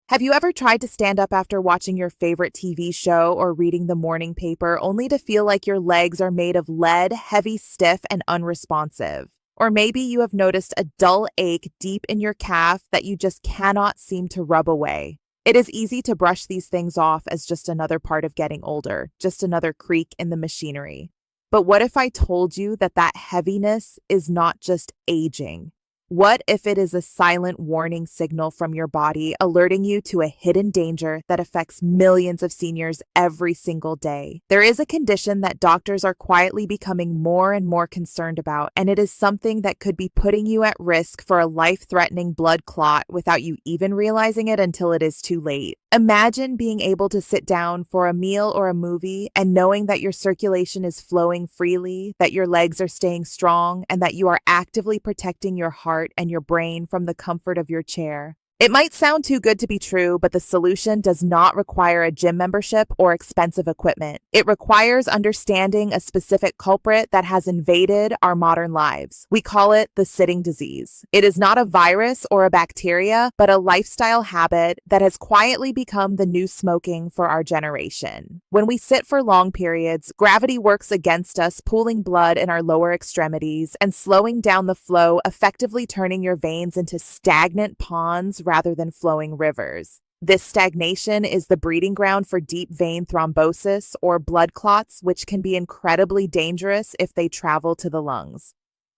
Have you ever tried to stand up after watching your favorite TV show or reading the morning paper only to feel like your legs are made of lead, heavy, stiff, and unresponsive? Or maybe you have noticed a dull ache deep in your calf that you just cannot seem to rub away. It is easy to brush these things off as just another part of getting older, just another creak in the machinery. But what if I told you that that heaviness is not just aging? What if it is a silent warning signal from your body alerting you to a hidden danger that affects millions of seniors every single day? There is a condition that doctors are quietly becoming more and more concerned about, and it is something that could be putting you at risk for a life-threatening blood clot without you even realizing it until it is too late. Imagine being able to sit down for a meal or a movie and knowing that your circulation is flowing freely, that your legs are staying strong, and that you are actively protecting your heart and your brain from the comfort of your chair. It might sound too good to be true, but the solution does not require a gym membership or expensive equipment. It requires understanding a specific culprit that has invaded our modern lives. We call it the sitting disease. It is not a virus or a bacteria, but a lifestyle habit that has quietly become the new smoking for our generation. When we sit for long periods, gravity works against us, pooling blood in our lower extremities and slowing down the flow, effectively turning your veins into stagnant ponds rather than flowing rivers. This stagnation is the breeding ground for deep vein thrombosis or blood clots, which can be incredibly dangerous if they travel to the lungs.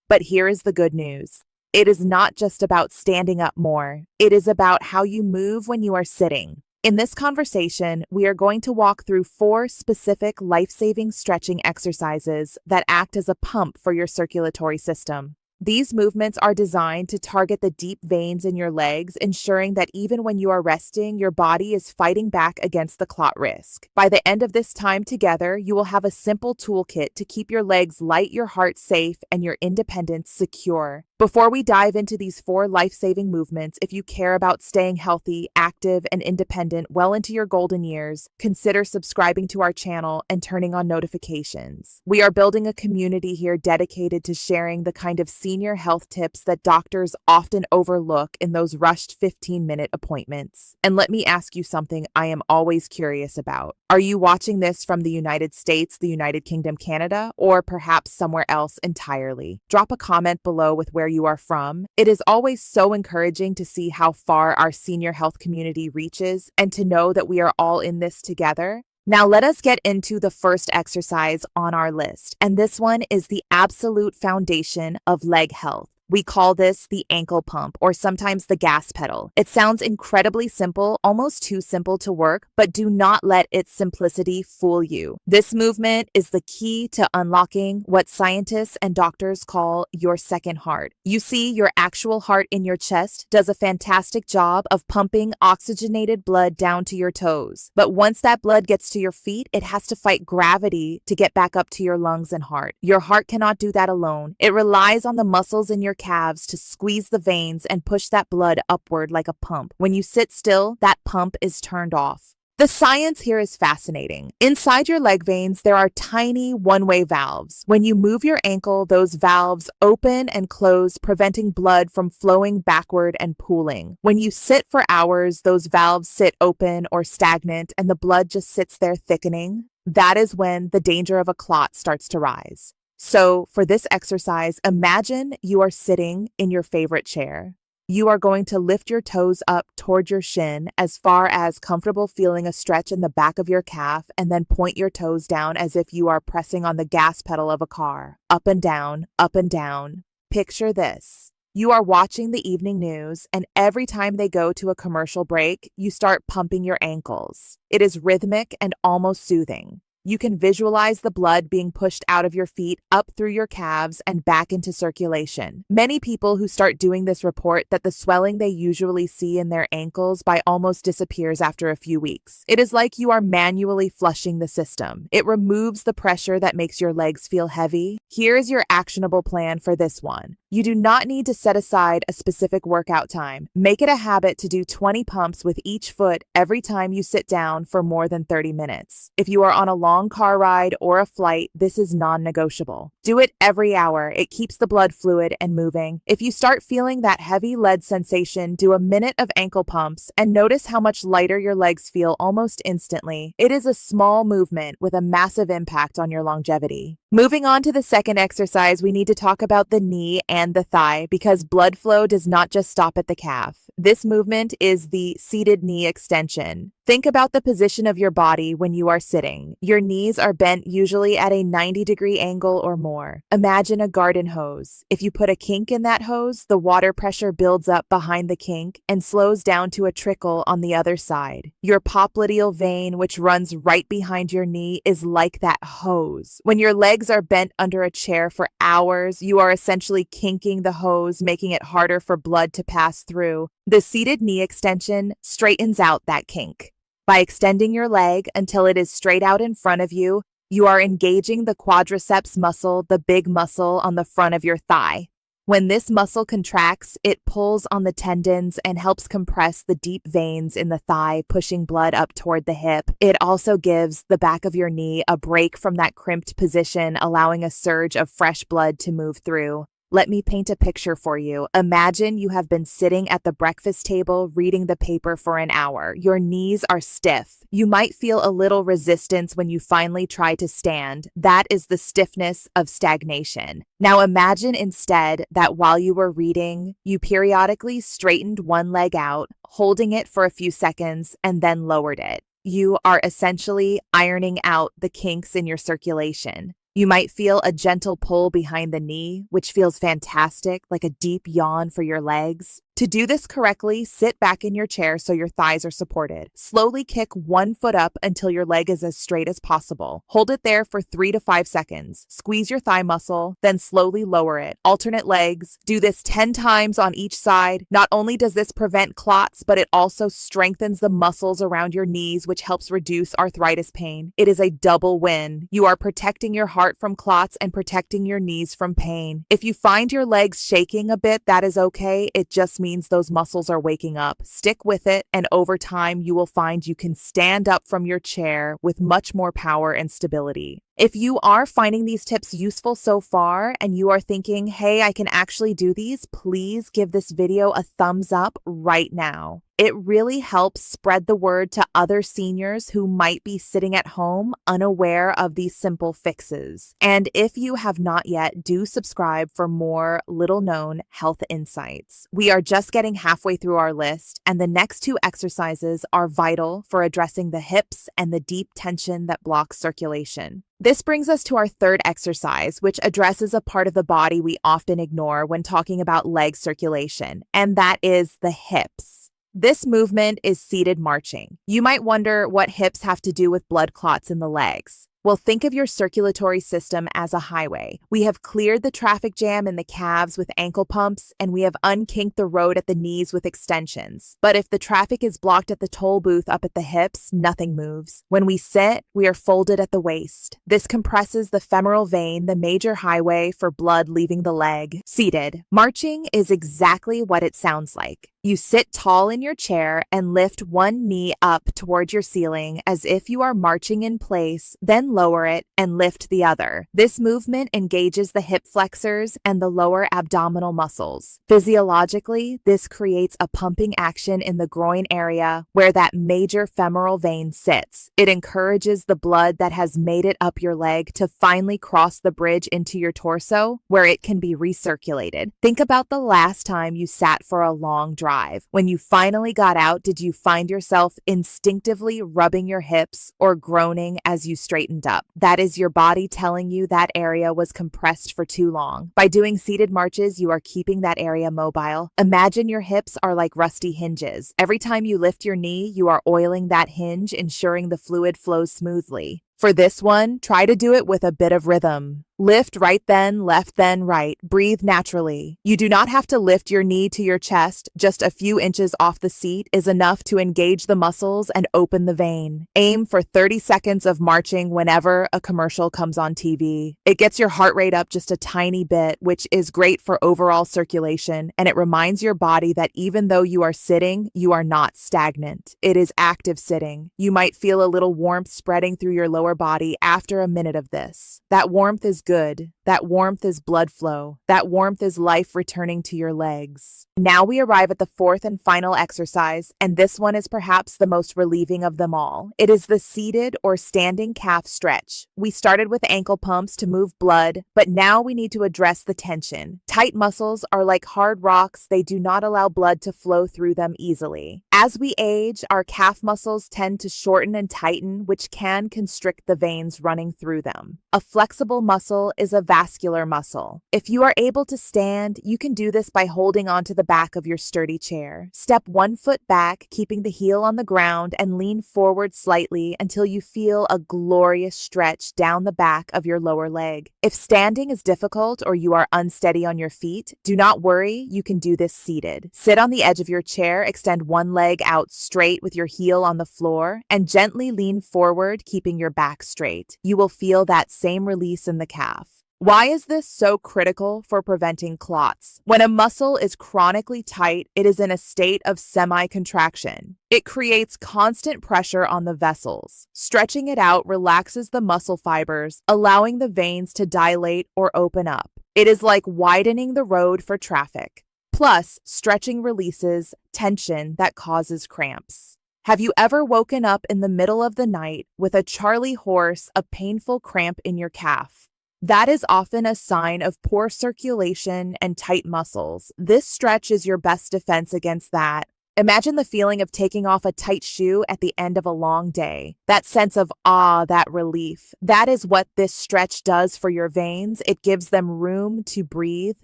But here is the good news. It is not just about standing up more. It is about how you move when you are sitting. In this conversation, we are going to walk through 4 specific life-saving stretching exercises that act as a pump for your circulatory system. These movements are designed to target the deep veins in your legs, ensuring that even when you are resting, your body is fighting back against the clot risk. By the end of this time together, you will have a simple toolkit to keep your legs light, your heart safe, and your independence secure. Before we dive into these 4 life-saving movements, if you care about staying healthy, active, and independent well into your golden years, consider subscribing to our channel and turning on notifications. We are building a community here dedicated to sharing the kind of senior health tips that doctors often overlook in those rushed 15-minute appointments. And let me ask you something I am always curious about. Are you watching this from the United States, the United Kingdom, Canada, or perhaps somewhere else entirely? Drop a comment below with where you are from. It is always so encouraging to see how far our senior health community reaches and to know that we are all in this together. Now let us get into the first exercise on our list, and this one is the absolute foundation of leg health. We call this the ankle pump, or sometimes the gas pedal. It sounds incredibly simple, almost too simple to work, but do not let its simplicity fool you. This movement is the key to unlocking what scientists and doctors call your second heart. You see, your actual heart in your chest does a fantastic job of pumping oxygenated blood down to your toes. But once that blood gets to your feet, it has to fight gravity to get back up to your lungs and heart. Your heart cannot do that alone. It relies on the muscles in your calves to squeeze the veins and push that blood upward like a pump. When you sit still, that pump is turned off. The science here is fascinating. Inside your leg veins, there are tiny one-way valves. When you move your ankle, those valves open and close, preventing blood from flowing backward and pooling. When you sit for hours, those valves sit open or stagnant, and the blood just sits there thickening. That is when the danger of a clot starts to rise. So for this exercise, imagine you are sitting in your favorite chair. You are going to lift your toes up toward your shin as far as comfortable, feeling a stretch in the back of your calf, and then point your toes down as if you are pressing on the gas pedal of a car. Up and down, up and down. Picture this. You are watching the evening news, and every time they go to a commercial break, you start pumping your ankles. It is rhythmic and almost soothing. You can visualize the blood being pushed out of your feet, up through your calves, and back into circulation. Many people who start doing this report that the swelling they usually see in their ankles almost disappears after a few weeks. It is like you are manually flushing the system. It removes the pressure that makes your legs feel heavy. Here is your actionable plan for this one. You do not need to set aside a specific workout time. Make it a habit to do 20 pumps with each foot every time you sit down for more than 30 minutes. If you are on a long car ride or a flight, this is non-negotiable. Do it every hour. It keeps the blood fluid and moving. If you start feeling that heavy lead sensation, do a minute of ankle pumps and notice how much lighter your legs feel almost instantly. It is a small movement with a massive impact on your longevity. Moving on to the second exercise, we need to talk about the knee and the thigh because blood flow does not just stop at the calf. This movement is the seated knee extension. Think about the position of your body when you are sitting. Your knees are bent usually at a 90-degree angle or more. Imagine a garden hose. If you put a kink in that hose, the water pressure builds up behind the kink and slows down to a trickle on the other side. Your popliteal vein, which runs right behind your knee, is like that hose. When your legs are bent under a chair for hours, you are essentially kinking the hose, making it harder for blood to pass through. The seated knee extension straightens out that kink. By extending your leg until it is straight out in front of you, you are engaging the quadriceps muscle, the big muscle on the front of your thigh. When this muscle contracts, it pulls on the tendons and helps compress the deep veins in the thigh, pushing blood up toward the hip. It also gives the back of your knee a break from that crimped position, allowing a surge of fresh blood to move through. Let me paint a picture for you. Imagine you have been sitting at the breakfast table reading the paper for an hour. Your knees are stiff. You might feel a little resistance when you finally try to stand. That is the stiffness of stagnation. Now imagine instead that while you were reading, you periodically straightened one leg out, holding it for a few seconds, and then lowered it. You are essentially ironing out the kinks in your circulation. You might feel a gentle pull behind the knee, which feels fantastic, like a deep yawn for your legs. To do this correctly, sit back in your chair so your thighs are supported. Slowly kick one foot up until your leg is as straight as possible. Hold it there for 3 to 5 seconds. Squeeze your thigh muscle, then slowly lower it. Alternate legs. Do this 10 times on each side. Not only does this prevent clots, but it also strengthens the muscles around your knees, which helps reduce arthritis pain. It is a double win. You are protecting your heart from clots and protecting your knees from pain. If you find your legs shaking a bit, that is okay. It just means those muscles are waking up. Stick with it, and over time, you will find you can stand up from your chair with much more power and stability. If you are finding these tips useful so far and you are thinking, hey, I can actually do these, please give this video a thumbs up right now. It really helps spread the word to other seniors who might be sitting at home unaware of these simple fixes. And if you have not yet, do subscribe for more little-known health insights. We are just getting halfway through our list, and the next 2 exercises are vital for addressing the hips and the deep tension that blocks circulation. This brings us to our third exercise, which addresses a part of the body we often ignore when talking about leg circulation, and that is the hips. This movement is seated marching. You might wonder what hips have to do with blood clots in the legs. Well, think of your circulatory system as a highway. We have cleared the traffic jam in the calves with ankle pumps, and we have unkinked the road at the knees with extensions. But if the traffic is blocked at the toll booth up at the hips, nothing moves. When we sit, we are folded at the waist. This compresses the femoral vein, the major highway for blood leaving the leg. Seated. Marching is exactly what it sounds like. You sit tall in your chair and lift one knee up toward your ceiling as if you are marching in place, then lower it and lift the other. This movement engages the hip flexors and the lower abdominal muscles. Physiologically, this creates a pumping action in the groin area where that major femoral vein sits. It encourages the blood that has made it up your leg to finally cross the bridge into your torso where it can be recirculated. Think about the last time you sat for a long drive. When you finally got out, did you find yourself instinctively rubbing your hips or groaning as you straightened up? That is your body telling you that area was compressed for too long. By doing seated marches, you are keeping that area mobile. Imagine your hips are like rusty hinges. Every time you lift your knee, you are oiling that hinge, ensuring the fluid flows smoothly. For this one, try to do it with a bit of rhythm. Lift right then, left then, right. Breathe naturally. You do not have to lift your knee to your chest. Just a few inches off the seat is enough to engage the muscles and open the vein. Aim for 30 seconds of marching whenever a commercial comes on TV. It gets your heart rate up just a tiny bit, which is great for overall circulation, and it reminds your body that even though you are sitting, you are not stagnant. It is active sitting. You might feel a little warmth spreading through your lower body after a minute of this. That warmth is good. That warmth is blood flow. That warmth is life returning to your legs. Now we arrive at the fourth and final exercise, and this one is perhaps the most relieving of them all. It is the seated or standing calf stretch. We started with ankle pumps to move blood, but now we need to address the tension. Tight muscles are like hard rocks. They do not allow blood to flow through them easily. As we age, our calf muscles tend to shorten and tighten, which can constrict the veins running through them. A flexible muscle is a vascular muscle. If you are able to stand, you can do this by holding onto the back of your sturdy chair. Step 1 foot back, keeping the heel on the ground, and lean forward slightly until you feel a glorious stretch down the back of your lower leg. If standing is difficult or you are unsteady on your feet, do not worry, you can do this seated. Sit on the edge of your chair, extend one leg out straight with your heel on the floor, and gently lean forward, keeping your back straight. You will feel that same release in the calf. Why is this so critical for preventing clots? When a muscle is chronically tight, it is in a state of semi-contraction. It creates constant pressure on the vessels. Stretching it out relaxes the muscle fibers, allowing the veins to dilate or open up. It is like widening the road for traffic. Plus, stretching releases tension that causes cramps. Have you ever woken up in the middle of the night with a Charlie horse, a painful cramp in your calf? That is often a sign of poor circulation and tight muscles. This stretch is your best defense against that. Imagine the feeling of taking off a tight shoe at the end of a long day. That sense of that relief. That is what this stretch does for your veins. It gives them room to breathe.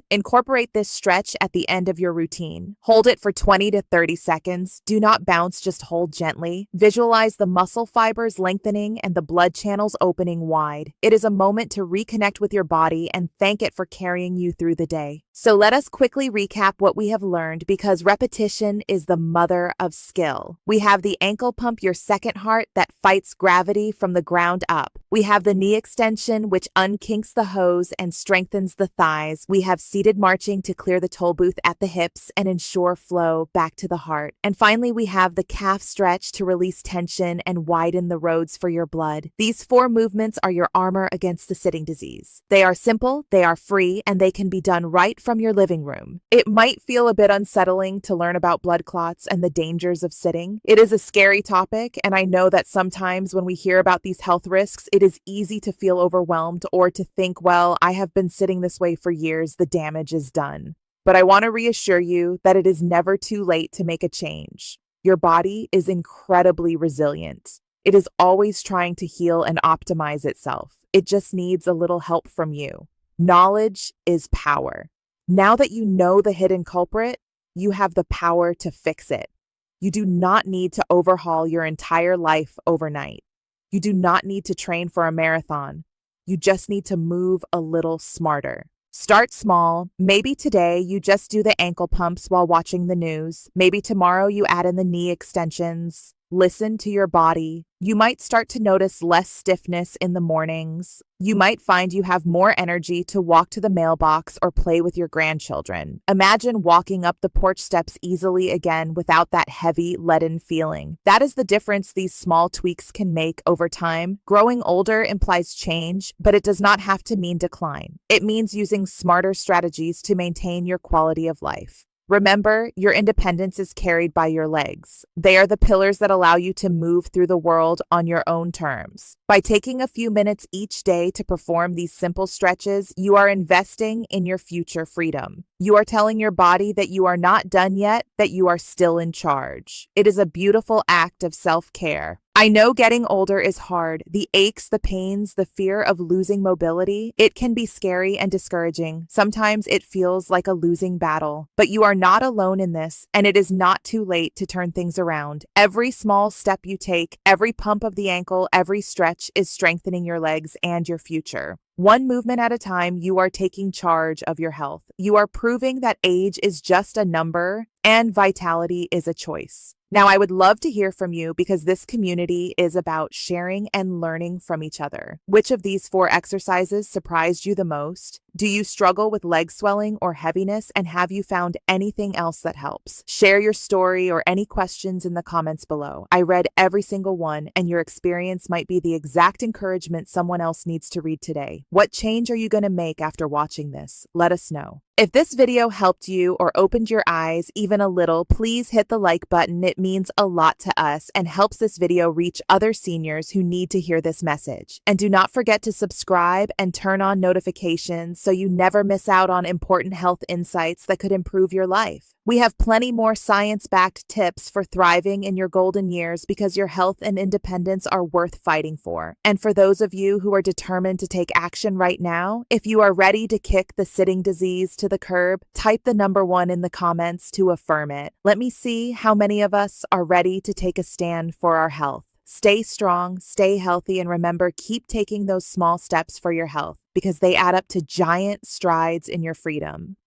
Incorporate this stretch at the end of your routine. Hold it for 20 to 30 seconds. Do not bounce, just hold gently. Visualize the muscle fibers lengthening and the blood channels opening wide. It is a moment to reconnect with your body and thank it for carrying you through the day. So let us quickly recap what we have learned, because repetition is the mother of skill. We have the ankle pump, your second heart, that fights gravity from the ground up. We have the knee extension, which unkinks the hose and strengthens the thighs. We have seated marching to clear the toll booth at the hips and ensure flow back to the heart. And finally, we have the calf stretch to release tension and widen the roads for your blood. These 4 movements are your armor against the sitting disease. They are simple, they are free, and they can be done right from your living room. It might feel a bit unsettling to learn about blood clots and the dangers of sitting. It is a scary topic, and I know that sometimes when we hear about these health risks, it is easy to feel overwhelmed or to think, well, I have been sitting this way for years, the damage is done. But I want to reassure you that it is never too late to make a change. Your body is incredibly resilient. It is always trying to heal and optimize itself. It just needs a little help from you. Knowledge is power. Now that you know the hidden culprit, you have the power to fix it. You do not need to overhaul your entire life overnight. You do not need to train for a marathon. You just need to move a little smarter. Start small. Maybe today you just do the ankle pumps while watching the news. Maybe tomorrow you add in the knee extensions. Listen to your body. You might start to notice less stiffness in the mornings. You might find you have more energy to walk to the mailbox or play with your grandchildren. Imagine walking up the porch steps easily again without that heavy, leaden feeling. That is the difference these small tweaks can make over time. Growing older implies change, but it does not have to mean decline. It means using smarter strategies to maintain your quality of life. Remember, your independence is carried by your legs. They are the pillars that allow you to move through the world on your own terms. By taking a few minutes each day to perform these simple stretches, you are investing in your future freedom. You are telling your body that you are not done yet, that you are still in charge. It is a beautiful act of self-care. I know getting older is hard. The aches, the pains, the fear of losing mobility, it can be scary and discouraging. Sometimes it feels like a losing battle. But you are not alone in this, and it is not too late to turn things around. Every small step you take, every pump of the ankle, every stretch is strengthening your legs and your future. One movement at a time, you are taking charge of your health. You are proving that age is just a number and vitality is a choice. Now, I would love to hear from you because this community is about sharing and learning from each other. Which of these 4 exercises surprised you the most? Do you struggle with leg swelling or heaviness, and have you found anything else that helps? Share your story or any questions in the comments below. I read every single one, and your experience might be the exact encouragement someone else needs to read today. What change are you going to make after watching this? Let us know. If this video helped you or opened your eyes even a little, please hit the like button. It means a lot to us and helps this video reach other seniors who need to hear this message. And do not forget to subscribe and turn on notifications so you never miss out on important health insights that could improve your life. We have plenty more science-backed tips for thriving in your golden years because your health and independence are worth fighting for. And for those of you who are determined to take action right now, if you are ready to kick the sitting disease to the curb, type the number 1 in the comments to affirm it. Let me see how many of us are ready to take a stand for our health. Stay strong, stay healthy, and remember, keep taking those small steps for your health because they add up to giant strides in your freedom.